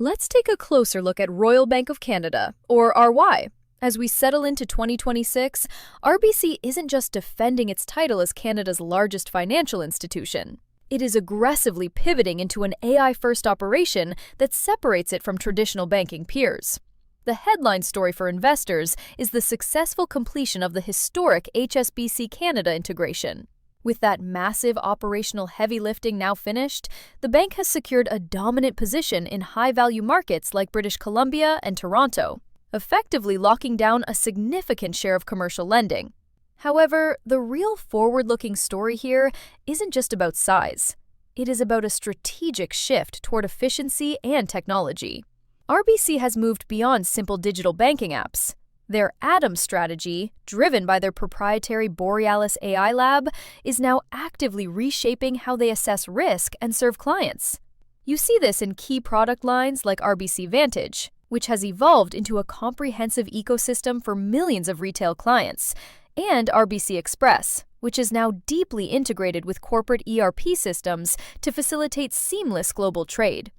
Let's take a closer look at Royal Bank of Canada, or RY. As we settle into 2026, RBC isn't just defending its title as Canada's largest financial institution. It is aggressively pivoting into an AI-first operation that separates it from traditional banking peers. The headline story for investors is the successful completion of the historic HSBC Canada integration. With that massive operational heavy lifting now finished, the bank has secured a dominant position in high-value markets like British Columbia and Toronto, effectively locking down a significant share of commercial lending. However, the real forward-looking story here isn't just about size. It is about a strategic shift toward efficiency and technology. RBC has moved beyond simple digital banking apps. Their Atom strategy, driven by their proprietary Borealis AI lab, is now actively reshaping how they assess risk and serve clients. You see this in key product lines like RBC Vantage, which has evolved into a comprehensive ecosystem for millions of retail clients, and RBC Express, which is now deeply integrated with corporate ERP systems to facilitate seamless global trade.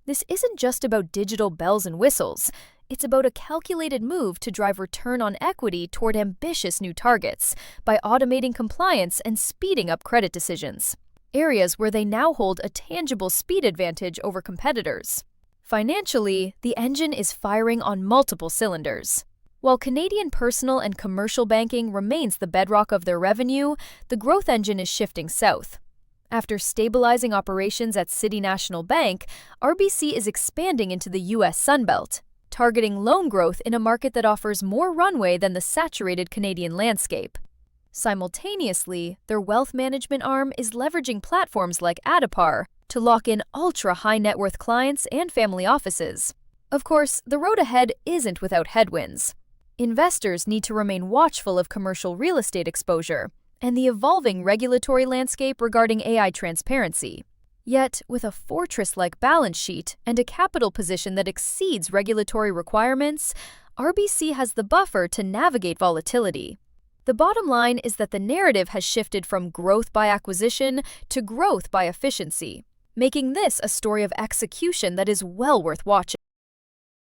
This isn't just about digital bells and whistles. It's about a calculated move to drive return on equity toward ambitious new targets by automating compliance and speeding up credit decisions, areas where they now hold a tangible speed advantage over competitors. Financially, the engine is firing on multiple cylinders. While Canadian personal and commercial banking remains the bedrock of their revenue, the growth engine is shifting south. After stabilizing operations at City National Bank, RBC is expanding into the U.S. Sunbelt, targeting loan growth in a market that offers more runway than the saturated Canadian landscape. Simultaneously, their wealth management arm is leveraging platforms like Adipar to lock in ultra-high-net-worth clients and family offices. Of course, the road ahead isn't without headwinds. Investors need to remain watchful of commercial real estate exposure and the evolving regulatory landscape regarding AI transparency. Yet, with a fortress-like balance sheet and a capital position that exceeds regulatory requirements, RBC has the buffer to navigate volatility. The bottom line is that the narrative has shifted from growth by acquisition to growth by efficiency, making this a story of execution that is well worth watching.